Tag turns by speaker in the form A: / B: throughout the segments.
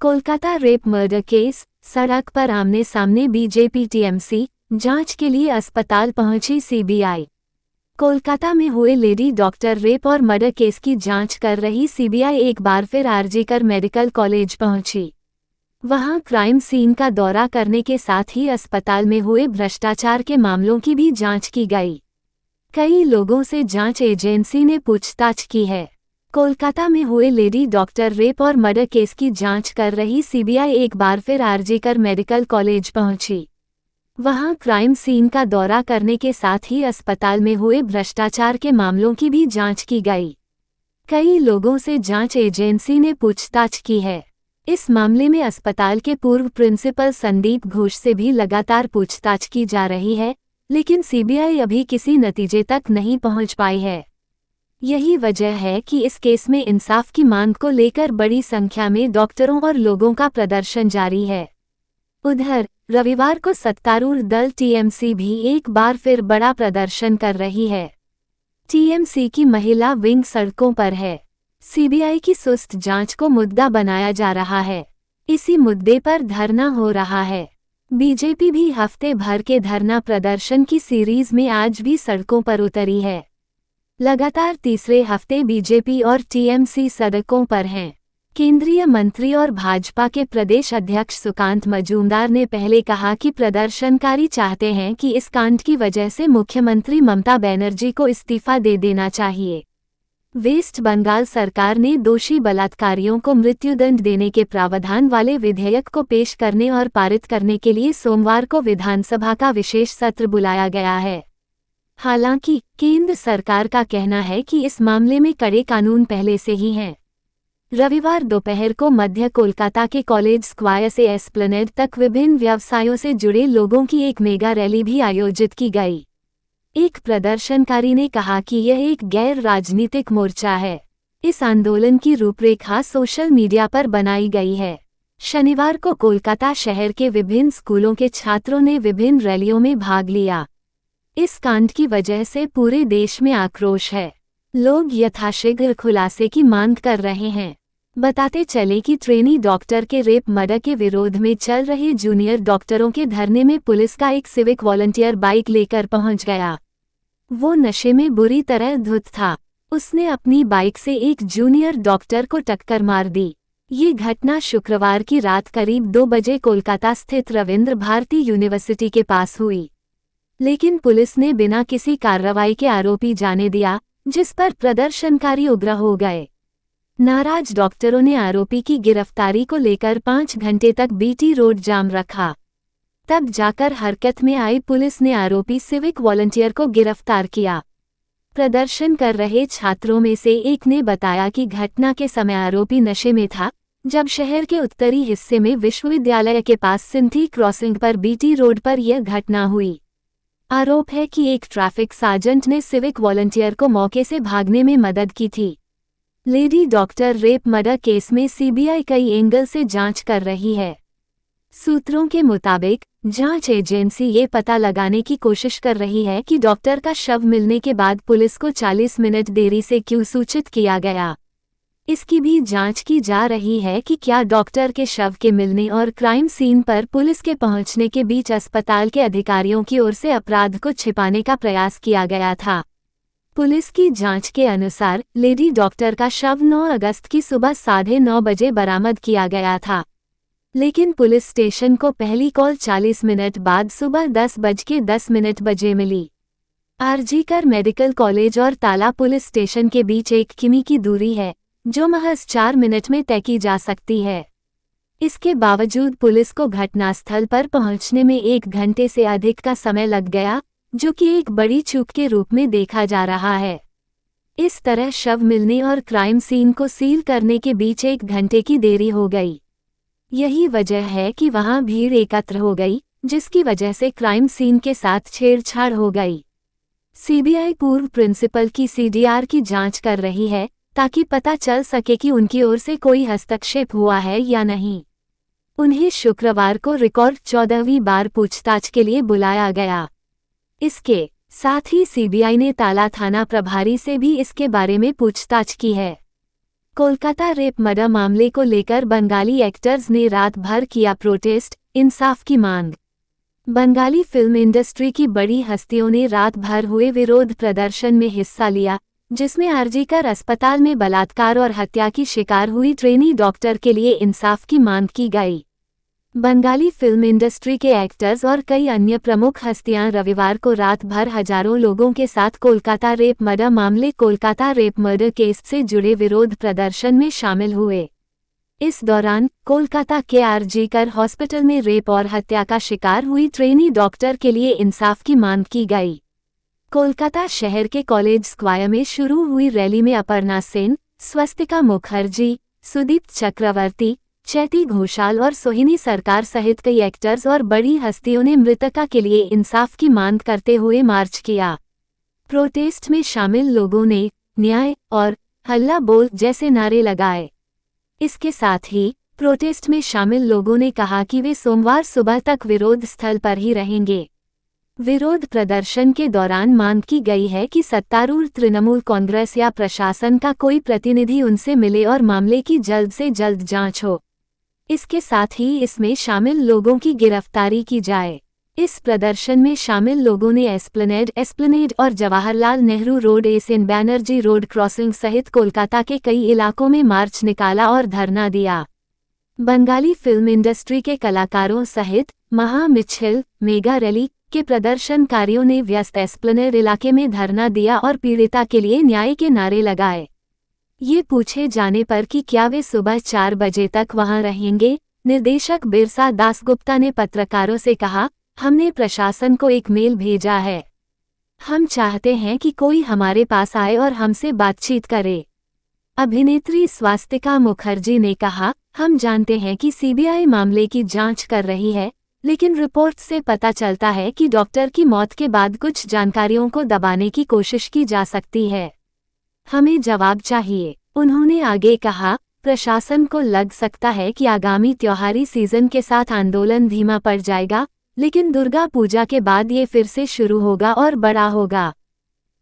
A: Kolkata rape murder case, सड़क पर आमने सामने बीजेपी टीएमसी, जांच के लिए अस्पताल पहुंची सीबीआई। कोलकाता में हुए लेडी डॉक्टर रेप और मर्डर केस की जांच कर रही सीबीआई एक बार फिर आरजीकर मेडिकल कॉलेज पहुंची। वहां क्राइम सीन का दौरा करने के साथ ही अस्पताल में हुए भ्रष्टाचार के मामलों की भी जांच की गई। कई लोगों से जांच एजेंसी ने पूछताछ की है। कोलकाता में हुए लेडी डॉक्टर रेप और मर्डर केस की जांच कर रही सीबीआई एक बार फिर आरजीकर मेडिकल कॉलेज पहुंची। वहां क्राइम सीन का दौरा करने के साथ ही अस्पताल में हुए भ्रष्टाचार के मामलों की भी जांच की गई। कई लोगों से जांच एजेंसी ने पूछताछ की है। इस मामले में अस्पताल के पूर्व प्रिंसिपल संदीप घोष से भी लगातार पूछताछ की जा रही है, लेकिन सीबीआई अभी किसी नतीजे तक नहीं पहुंच पाई है। यही वजह है कि इस केस में इंसाफ की मांग को लेकर बड़ी संख्या में डॉक्टरों और लोगों का प्रदर्शन जारी है। उधर रविवार को सत्तारूढ़ दल टीएमसी भी एक बार फिर बड़ा प्रदर्शन कर रही है। टीएमसी की महिला विंग सड़कों पर है। सीबीआई की सुस्त जांच को मुद्दा बनाया जा रहा है। इसी मुद्दे पर धरना हो रहा है। बीजेपी भी हफ्ते भर के धरना प्रदर्शन की सीरीज में आज भी सड़कों पर उतरी है। लगातार तीसरे हफ्ते बीजेपी और टीएमसी सड़कों पर हैं। केंद्रीय मंत्री और भाजपा के प्रदेश अध्यक्ष सुकांत मजूमदार ने पहले कहा कि प्रदर्शनकारी चाहते हैं कि इस कांड की वजह से मुख्यमंत्री ममता बनर्जी को इस्तीफा दे देना चाहिए। वेस्ट बंगाल सरकार ने दोषी बलात्कारियों को मृत्युदंड देने के प्रावधान वाले विधेयक को पेश करने और पारित करने के लिए सोमवार को विधानसभा का विशेष सत्र बुलाया गया है। हालांकि केंद्र सरकार का कहना है कि इस मामले में कड़े कानून पहले से ही हैं। रविवार दोपहर को मध्य कोलकाता के कॉलेज स्क्वायर से एस्प्लेनेड तक विभिन्न व्यवसायों से जुड़े लोगों की एक मेगा रैली भी आयोजित की गई। एक प्रदर्शनकारी ने कहा कि यह एक गैर राजनीतिक मोर्चा है। इस आंदोलन की रूपरेखा सोशल मीडिया पर बनाई गई है। शनिवार को कोलकाता शहर के विभिन्न स्कूलों के छात्रों ने विभिन्न रैलियों में भाग लिया। इस कांड की वजह से पूरे देश में आक्रोश है। लोग यथाशीघ्र खुलासे की मांग कर रहे हैं। बताते चले कि ट्रेनी डॉक्टर के रेप मर्डर के विरोध में चल रहे जूनियर डॉक्टरों के धरने में पुलिस का एक सिविक वॉलंटियर बाइक लेकर पहुंच गया। वो नशे में बुरी तरह धुत था। उसने अपनी बाइक से एक जूनियर डॉक्टर को टक्कर मार दी। ये घटना शुक्रवार की रात करीब 2 बजे कोलकाता स्थित रविंद्र भारती यूनिवर्सिटी के पास हुई। लेकिन पुलिस ने बिना किसी कार्रवाई के आरोपी जाने दिया, जिस पर प्रदर्शनकारी उग्र हो गए। नाराज डॉक्टरों ने आरोपी की गिरफ्तारी को लेकर 5 घंटे तक बीटी रोड जाम रखा। तब जाकर हरकत में आई पुलिस ने आरोपी सिविक वॉलंटियर को गिरफ्तार किया। प्रदर्शन कर रहे छात्रों में से एक ने बताया कि घटना के समय आरोपी नशे में था, जब शहर के उत्तरी हिस्से में विश्वविद्यालय के पास सिंथी क्रॉसिंग पर बीटी रोड पर यह घटना हुई। आरोप है कि एक ट्रैफिक सार्जेंट ने सिविक वॉलंटियर को मौके से भागने में मदद की थी। Lady doctor rape murder case में सीबीआई कई एंगल से जांच कर रही है। सूत्रों के मुताबिक जांच एजेंसी ये पता लगाने की कोशिश कर रही है कि डॉक्टर का शव मिलने के बाद पुलिस को 40 मिनट देरी से क्यों सूचित किया गया। इसकी भी जांच की जा रही है कि क्या डॉक्टर के शव के मिलने और क्राइम सीन पर पुलिस के पहुंचने के बीच अस्पताल के अधिकारियों की ओर से अपराध को छिपाने का प्रयास किया गया था। पुलिस की जांच के अनुसार लेडी डॉक्टर का शव 9 अगस्त की सुबह 9:30 बजे बरामद किया गया था, लेकिन पुलिस स्टेशन को पहली कॉल 40 मिनट बाद सुबह 10:10 बजे मिली। आरजीकर मेडिकल कॉलेज और ताला पुलिस स्टेशन के बीच 1 किमी की दूरी है, जो महज 4 मिनट में तय की जा सकती है। इसके बावजूद पुलिस को घटनास्थल पर पहुंचने में 1 घंटे से अधिक का समय लग गया, जो कि एक बड़ी चूक के रूप में देखा जा रहा है। इस तरह शव मिलने और क्राइम सीन को सील करने के बीच 1 घंटे की देरी हो गई। यही वजह है कि वहां भीड़ एकत्र हो गई, जिसकी वजह से क्राइम सीन के साथ छेड़छाड़ हो गई। सीबीआई पूर्व प्रिंसिपल की सीडीआर की जांच कर रही है, ताकि पता चल सके कि उनकी ओर से कोई हस्तक्षेप हुआ है या नहीं। उन्हें शुक्रवार को रिकॉर्ड 14वीं बार पूछताछ के लिए बुलाया गया। इसके साथ ही सीबीआई ने ताला थाना प्रभारी से भी इसके बारे में पूछताछ की है। कोलकाता रेप मर्डर मामले को लेकर बंगाली एक्टर्स ने रात भर किया प्रोटेस्ट, इंसाफ की मांग। बंगाली फिल्म इंडस्ट्री की बड़ी हस्तियों ने रात भर हुए विरोध प्रदर्शन में हिस्सा लिया, जिसमें आरजीकर अस्पताल में बलात्कार और हत्या की शिकार हुई ट्रेनी डॉक्टर के लिए इंसाफ की मांग की गई। बंगाली फिल्म इंडस्ट्री के एक्टर्स और कई अन्य प्रमुख हस्तियां रविवार को रात भर हजारों लोगों के साथ कोलकाता रेप मर्डर मामले कोलकाता रेप मर्डर केस से जुड़े विरोध प्रदर्शन में शामिल हुए। इस दौरान कोलकाता के आरजीकर हॉस्पिटल में रेप और हत्या का शिकार हुई ट्रेनी डॉक्टर के लिए इंसाफ की मांग की गई। कोलकाता शहर के कॉलेज स्क्वायर में शुरू हुई रैली में अपर्णा सेन, स्वस्तिका मुखर्जी, सुदीप चक्रवर्ती, चैती घोषाल और सोहिनी सरकार सहित कई एक्टर्स और बड़ी हस्तियों ने मृतका के लिए इंसाफ की मांग करते हुए मार्च किया। प्रोटेस्ट में शामिल लोगों ने न्याय और हल्ला बोल जैसे नारे लगाए। इसके साथ ही प्रोटेस्ट में शामिल लोगों ने कहा कि वे सोमवार सुबह तक विरोध स्थल पर ही रहेंगे। विरोध प्रदर्शन के दौरान मांग की गई है कि सत्तारूढ़ तृणमूल कांग्रेस या प्रशासन का कोई प्रतिनिधि उनसे मिले और मामले की जल्द से जल्द जांच हो। इसके साथ ही इसमें शामिल लोगों की गिरफ्तारी की जाए। इस प्रदर्शन में शामिल लोगों ने एस्प्लेनेड और Jawaharlal Nehru road SN Banerjee road crossing सहित कोलकाता के कई इलाकों में मार्च निकाला और धरना दिया। बंगाली फिल्म इंडस्ट्री के कलाकारों सहित महा मिছিল, मेगा रैली के प्रदर्शनकारियों ने व्यस्त एस्प्लेनेड इलाके में धरना दिया और पीड़िता के लिए न्याय के नारे लगाए। ये पूछे जाने पर कि क्या वे सुबह 4 बजे तक वहां रहेंगे, निर्देशक बिरसा दासगुप्ता ने पत्रकारों से कहा, हमने प्रशासन को एक मेल भेजा है। हम चाहते हैं कि कोई हमारे पास आए और हमसे बातचीत करे। अभिनेत्री स्वास्तिका मुखर्जी ने कहा, हम जानते हैं कि सीबीआई मामले की जांच कर रही है, लेकिन रिपोर्ट से पता चलता है कि डॉक्टर की मौत के बाद कुछ जानकारियों को दबाने की कोशिश की जा सकती है। हमें जवाब चाहिए। उन्होंने आगे कहा, प्रशासन को लग सकता है कि आगामी त्योहारी सीजन के साथ आंदोलन धीमा पड़ जाएगा, लेकिन दुर्गा पूजा के बाद ये फिर से शुरू होगा और बड़ा होगा।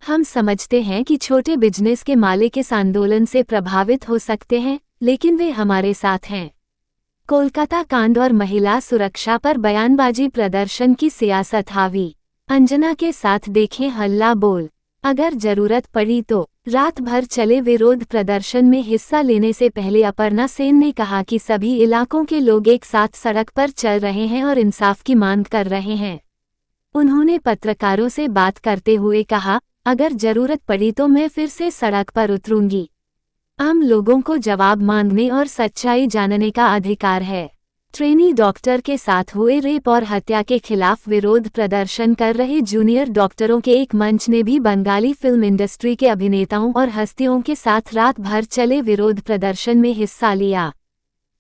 A: हम समझते हैं कि छोटे बिजनेस के मालिक इस आंदोलन से प्रभावित हो सकते हैं, लेकिन वे हमारे साथ हैं। कोलकाता कांड और महिला सुरक्षा पर बयानबाजी प्रदर्शन की सियासत हावी। अंजना के साथ देखें हल्ला बोल। अगर जरूरत पड़ी तो रात भर चले विरोध प्रदर्शन में हिस्सा लेने से पहले अपर्णा सेन ने कहा कि सभी इलाकों के लोग एक साथ सड़क पर चल रहे हैं और इंसाफ की मांग कर रहे हैं। उन्होंने पत्रकारों से बात करते हुए कहा, अगर जरूरत पड़ी तो मैं फिर से सड़क पर उतरूंगी। आम लोगों को जवाब मांगने और सच्चाई जानने का अधिकार है। ट्रेनी डॉक्टर के साथ हुए रेप और हत्या के खिलाफ विरोध प्रदर्शन कर रहे जूनियर डॉक्टरों के एक मंच ने भी बंगाली फिल्म इंडस्ट्री के अभिनेताओं और हस्तियों के साथ रात भर चले विरोध प्रदर्शन में हिस्सा लिया।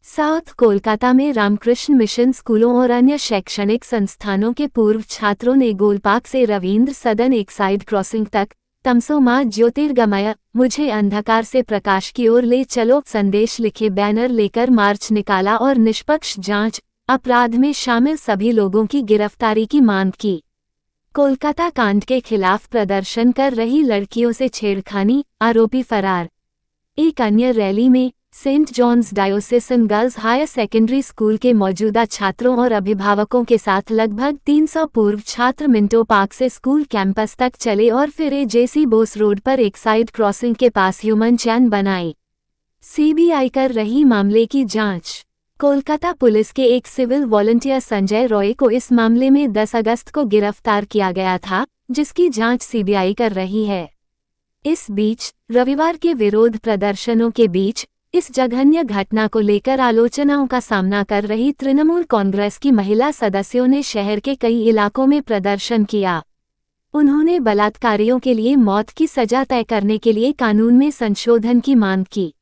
A: साउथ कोलकाता में रामकृष्ण मिशन स्कूलों और अन्य शैक्षणिक संस्थानों के पूर्व छात्रों ने गोलपार्क से रविंद्र सदन एक्साइड क्रॉसिंग तक तमसो मां ज्योतिर्गमय मुझे अंधकार से प्रकाश की ओर ले चलो संदेश लिखे बैनर लेकर मार्च निकाला और निष्पक्ष जांच, अपराध में शामिल सभी लोगों की गिरफ्तारी की मांग की। कोलकाता कांड के खिलाफ प्रदर्शन कर रही लड़कियों से छेड़खानी, आरोपी फरार। एक अन्य रैली में saint John's Diocesan girls higher secondary school के मौजूदा छात्रों और अभिभावकों के साथ लगभग 300 पूर्व छात्र मिंटो पार्क से स्कूल कैंपस तक चले और फिर जेसी बोस रोड पर एक्साइड क्रॉसिंग के पास ह्यूमन चैन बनाई। सीबीआई कर रही मामले की जांच। कोलकाता पुलिस के एक सिविल वॉलंटियर संजय रॉय को इस मामले में 10 अगस्त को गिरफ्तार किया गया था, जिसकी जांच सीबीआई कर रही है। इस बीच रविवार के विरोध प्रदर्शनों के बीच इस जघन्य घटना को लेकर आलोचनाओं का सामना कर रही तृणमूल कांग्रेस की महिला सदस्यों ने शहर के कई इलाकों में प्रदर्शन किया। उन्होंने बलात्कारियों के लिए मौत की सजा तय करने के लिए कानून में संशोधन की मांग की।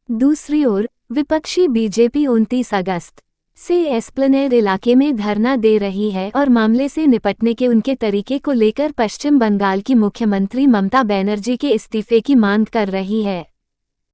A: दूसरी ओर विपक्षी बीजेपी 29 अगस्त से एस्प्लेनेड इलाके में धरना दे रही है और मामले से निपटने के उनके तरीके को लेकर पश्चिम बंगाल की मुख्यमंत्री ममता बनर्जी के इस्तीफे की मांग कर रही है।